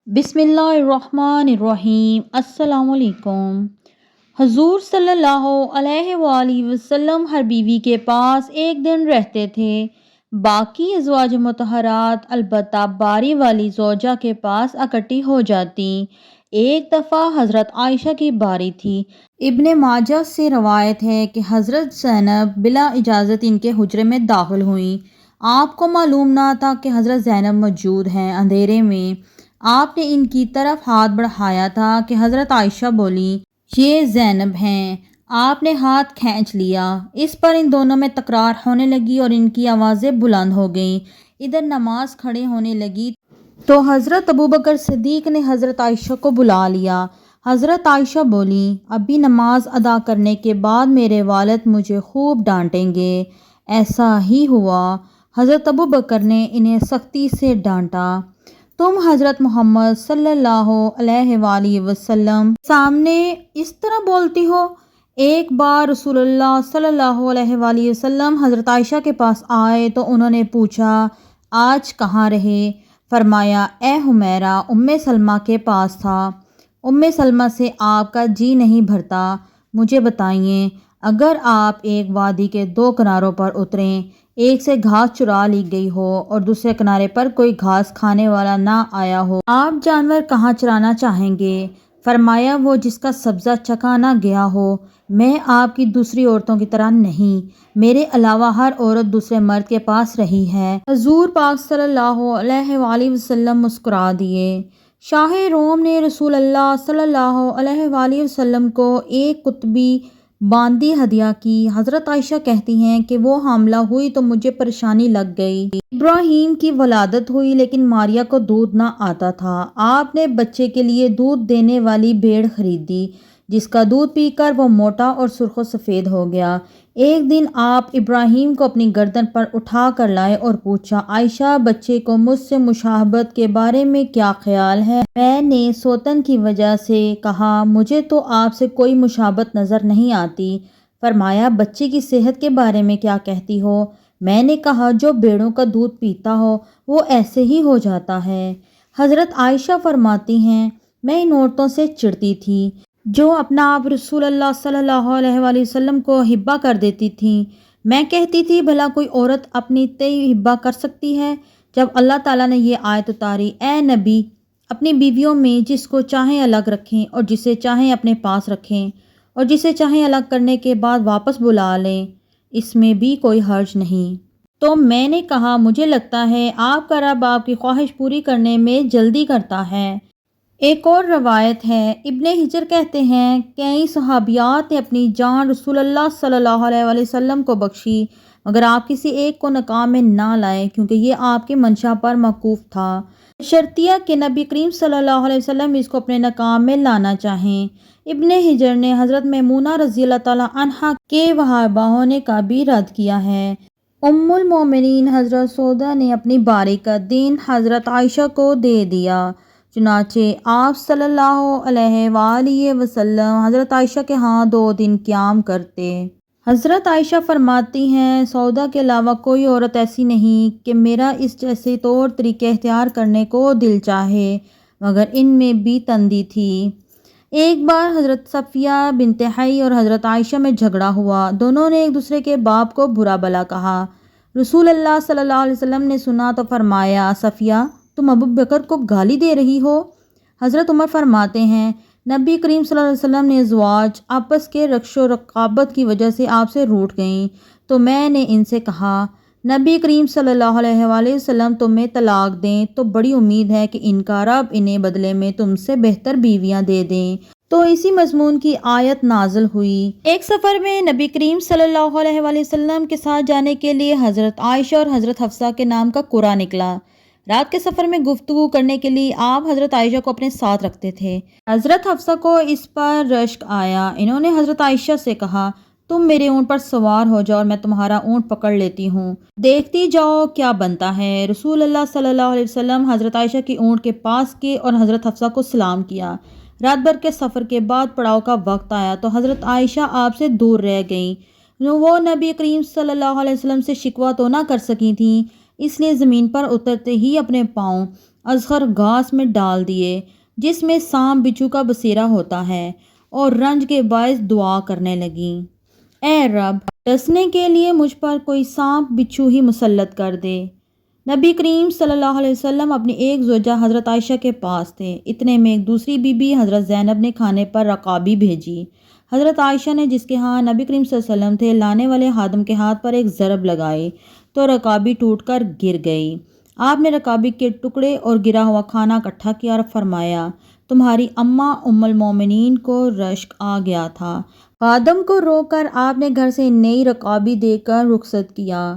بسم اللہ الرحمن الرحیم۔ السلام علیکم۔ حضور صلی اللہ علیہ وآلہ وسلم ہر بیوی کے پاس ایک دن رہتے تھے، باقی ازواج مطہرات البتہ باری والی زوجہ کے پاس اکٹھی ہو جاتی۔ ایک دفعہ حضرت عائشہ کی باری تھی۔ ابن ماجہ سے روایت ہے کہ حضرت زینب بلا اجازت ان کے حجرے میں داخل ہوئیں۔ آپ کو معلوم نہ تھا کہ حضرت زینب موجود ہیں۔ اندھیرے میں آپ نے ان کی طرف ہاتھ بڑھایا تھا کہ حضرت عائشہ بولیں، یہ زینب ہیں۔ آپ نے ہاتھ کھینچ لیا۔ اس پر ان دونوں میں تکرار ہونے لگی اور ان کی آوازیں بلند ہو گئیں۔ ادھر نماز کھڑے ہونے لگی تو حضرت ابوبکر صدیق نے حضرت عائشہ کو بلا لیا۔ حضرت عائشہ بولیں، ابھی نماز ادا کرنے کے بعد میرے والد مجھے خوب ڈانٹیں گے۔ ایسا ہی ہوا۔ حضرت ابوبکر نے انہیں سختی سے ڈانٹا۔ تم حضرت محمد صلی اللہ علیہ وآلہ وسلم سامنے اس طرح بولتی ہو؟ ایک بار رسول اللہ صلی اللہ علیہ وآلہ وسلم حضرت عائشہ کے پاس آئے تو انہوں نے پوچھا، آج کہاں رہے؟ فرمایا، اے حمیرہ، ام سلمہ کے پاس تھا۔ ام سلمہ سے آپ کا جی نہیں بھرتا، مجھے بتائیے، اگر آپ ایک وادی کے دو کناروں پر اتریں، ایک سے گھاس چرا لی گئی ہو اور دوسرے کنارے پر کوئی گھاس کھانے والا نہ آیا ہو، آپ جانور کہاں چرانا چاہیں گے؟ فرمایا، وہ جس کا سبزہ چکا نہ گیا ہو۔ میں آپ کی دوسری عورتوں کی طرح نہیں، میرے علاوہ ہر عورت دوسرے مرد کے پاس رہی ہے۔ حضور پاک صلی اللہ علیہ وآلہ وسلم مسکرا دیے۔ شاہ روم نے رسول اللہ صلی اللہ علیہ وآلہ وسلم کو ایک قطبی باندی ہدیہ کی۔ حضرت عائشہ کہتی ہیں کہ وہ حاملہ ہوئی تو مجھے پریشانی لگ گئی۔ ابراہیم کی ولادت ہوئی لیکن ماریا کو دودھ نہ آتا تھا۔ آپ نے بچے کے لیے دودھ دینے والی بھیڑ خریدی، جس کا دودھ پی کر وہ موٹا اور سرخ و سفید ہو گیا۔ ایک دن آپ ابراہیم کو اپنی گردن پر اٹھا کر لائے اور پوچھا، عائشہ، بچے کو مجھ سے مشابہت کے بارے میں کیا خیال ہے؟ میں نے سوتن کی وجہ سے کہا، مجھے تو آپ سے کوئی مشابہت نظر نہیں آتی۔ فرمایا، بچے کی صحت کے بارے میں کیا کہتی ہو؟ میں نے کہا، جو بھیڑوں کا دودھ پیتا ہو وہ ایسے ہی ہو جاتا ہے۔ حضرت عائشہ فرماتی ہیں، میں ان عورتوں سے چڑتی تھی جو اپنا آپ رسول اللہ صلی اللہ علیہ وآلہ وسلم کو ہبہ کر دیتی تھیں۔ میں کہتی تھی، بھلا کوئی عورت اپنی تئیں ہبہ کر سکتی ہے؟ جب اللہ تعالیٰ نے یہ آیت اتاری، اے نبی، اپنی بیویوں میں جس کو چاہیں الگ رکھیں اور جسے چاہیں اپنے پاس رکھیں اور جسے چاہیں الگ کرنے کے بعد واپس بلا لیں، اس میں بھی کوئی حرج نہیں۔ تو میں نے کہا، مجھے لگتا ہے آپ کا رب آپ کی خواہش پوری کرنے میں جلدی کرتا ہے۔ ایک اور روایت ہے، ابن حجر کہتے ہیں، کئی صحابیات نے اپنی جان رسول اللہ صلی اللہ علیہ وآلہ وسلم کو بخشی مگر آپ کسی ایک کو نکاح میں نہ لائے کیونکہ یہ آپ کی منشا پر موقوف تھا، بشرطیہ کہ نبی کریم صلی اللہ علیہ وسلم اس کو اپنے نکاح میں لانا چاہیں۔ ابن حجر نے حضرت میمونہ رضی اللہ تعالیٰ عنہا کے وہابہ ہونے کا بھی رد کیا ہے۔ ام المومنین حضرت سودا نے اپنی باری کا دین حضرت عائشہ کو دے دیا، چنانچہ آپ صلی اللہ علیہ وآلہ وسلم حضرت عائشہ کے ہاں 2 دن قیام کرتے۔ حضرت عائشہ فرماتی ہیں، سودا کے علاوہ کوئی عورت ایسی نہیں کہ میرا اس جیسے طور طریقے اختیار کرنے کو دل چاہے، مگر ان میں بھی تندی تھی۔ ایک بار حضرت صفیہ بنت حی اور حضرت عائشہ میں جھگڑا ہوا، دونوں نے ایک دوسرے کے باپ کو برا بھلا کہا۔ رسول اللہ صلی اللہ علیہ وسلم نے سنا تو فرمایا، صفیہ، تم ابو بکر کو گالی دے رہی ہو؟ حضرت عمر فرماتے ہیں، نبی کریم صلی اللہ علیہ وسلم نے ازواج آپس کے رکش و رقابت کی وجہ سے آپ سے روٹھ گئیں تو میں نے ان سے کہا، نبی کریم صلی اللہ علیہ وآلہ وسلم تمہیں طلاق دیں تو بڑی امید ہے کہ ان کا رب انہیں بدلے میں تم سے بہتر بیویاں دے دیں۔ تو اسی مضمون کی آیت نازل ہوئی۔ ایک سفر میں نبی کریم صلی اللہ علیہ وآلہ وسلم کے ساتھ جانے کے لیے حضرت عائشہ اور حضرت حفصہ کے نام کا قرعہ نکلا۔ رات کے سفر میں گفتگو کرنے کے لیے آپ حضرت عائشہ کو اپنے ساتھ رکھتے تھے۔ حضرت حفصہ کو اس پر رشک آیا، انہوں نے حضرت عائشہ سے کہا، تم میرے اونٹ پر سوار ہو جاؤ اور میں تمہارا اونٹ پکڑ لیتی ہوں، دیکھتی جاؤ کیا بنتا ہے۔ رسول اللہ صلی اللہ علیہ وسلم حضرت عائشہ کی اونٹ کے پاس گئے اور حضرت حفصہ کو سلام کیا۔ رات بھر کے سفر کے بعد پڑاؤ کا وقت آیا تو حضرت عائشہ آپ سے دور رہ گئیں۔ وہ نبی کریم صلی اللہ علیہ وسلم سے شکوہ تو نہ کر سکی تھیں، اس لیے زمین پر اترتے ہی اپنے پاؤں اصغر گھاس میں ڈال دیے جس میں سانپ بچھو کا بسیرا ہوتا ہے، اور رنج کے باعث دعا کرنے لگیں، اے رب، ڈسنے کے لیے مجھ پر کوئی سانپ بچھو ہی مسلط کر دے۔ نبی کریم صلی اللہ علیہ وسلم اپنی ایک زوجہ حضرت عائشہ کے پاس تھے، اتنے میں ایک دوسری بی بی حضرت زینب نے کھانے پر رکابی بھیجی۔ حضرت عائشہ نے، جس کے ہاں نبی کریم صلی اللہ علیہ وسلم تھے، لانے والے خادم کے ہاتھ پر ایک ضرب لگائی تو رکابی ٹوٹ کر گر گئی۔ آپ نے رکابی کے ٹکڑے اور گرا ہوا کھانا اکٹھا کیا اور فرمایا، تمہاری اماں ام المومنین کو رشک آ گیا تھا۔ خادم کو روک کر آپ نے گھر سے نئی رکابی دے کر رخصت کیا۔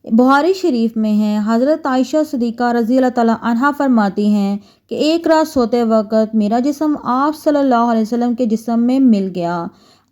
بخاری شریف میں ہے، حضرت عائشہ صدیقہ رضی اللہ تعالیٰ عنہا فرماتی ہیں کہ ایک رات سوتے وقت میرا جسم آپ صلی اللہ علیہ وسلم کے جسم میں مل گیا۔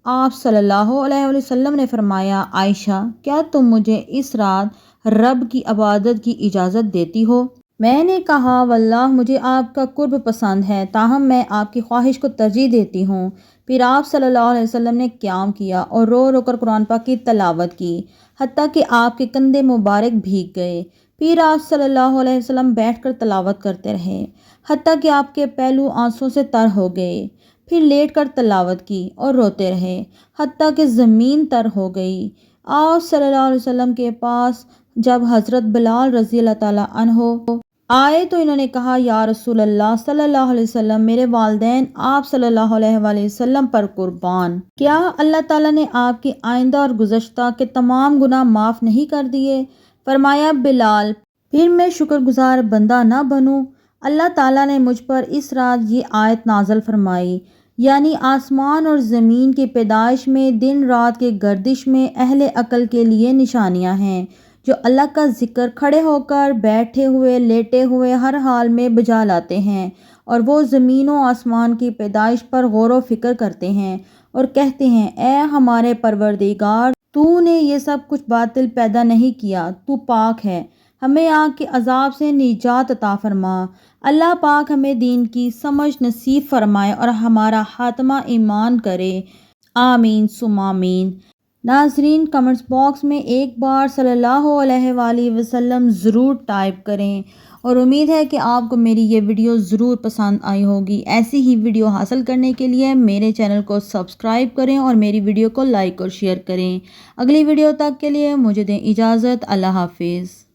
آپ صلی اللہ علیہ وسلم نے فرمایا، عائشہ، کیا تم مجھے اس رات رب کی عبادت کی اجازت دیتی ہو؟ میں نے کہا، واللہ مجھے آپ کا قرب پسند ہے، تاہم میں آپ کی خواہش کو ترجیح دیتی ہوں۔ پھر آپ صلی اللہ علیہ وسلم نے قیام کیا اور رو رو کر قرآن پاک کی تلاوت کی، حتیٰ کہ آپ کے کندھے مبارک بھیگ گئے۔ پھر آپ صلی اللہ علیہ وسلم بیٹھ کر تلاوت کرتے رہے، حتیٰ کہ آپ کے پہلو آنسوں سے تر ہو گئے۔ پھر لیٹ کر تلاوت کی اور روتے رہے، حتیٰ کہ زمین تر ہو گئی۔ آپ صلی اللہ علیہ وسلم کے پاس جب حضرت بلال رضی اللہ تعالیٰ عنہ آئے تو انہوں نے کہا، یا رسول اللہ صلی اللہ علیہ وسلم، میرے والدین آپ صلی اللہ علیہ وآلہ وسلم پر قربان، کیا اللہ تعالیٰ نے آپ کے آئندہ اور گزشتہ کے تمام گناہ معاف نہیں کر دیے؟ فرمایا، بلال، پھر میں شکر گزار بندہ نہ بنوں؟ اللہ تعالیٰ نے مجھ پر اس رات یہ آیت نازل فرمائی، یعنی آسمان اور زمین کی پیدائش میں، دن رات کے گردش میں اہل عقل کے لیے نشانیاں ہیں، جو اللہ کا ذکر کھڑے ہو کر، بیٹھے ہوئے، لیٹے ہوئے، ہر حال میں بجا لاتے ہیں، اور وہ زمین و آسمان کی پیدائش پر غور و فکر کرتے ہیں اور کہتے ہیں، اے ہمارے پروردگار، تو نے یہ سب کچھ باطل پیدا نہیں کیا، تو پاک ہے، ہمیں آگ کے عذاب سے نجات عطا فرما۔ اللہ پاک ہمیں دین کی سمجھ نصیب فرمائے اور ہمارا خاتمہ ایمان کرے، آمین ثم آمین۔ ناظرین، کمنٹس باکس میں ایک بار صلی اللہ علیہ وآلہ وسلم ضرور ٹائپ کریں، اور امید ہے کہ آپ کو میری یہ ویڈیو ضرور پسند آئی ہوگی۔ ایسی ہی ویڈیو حاصل کرنے کے لیے میرے چینل کو سبسکرائب کریں اور میری ویڈیو کو لائک اور شیئر کریں۔ اگلی ویڈیو تک کے لیے مجھے دیں اجازت، اللہ حافظ۔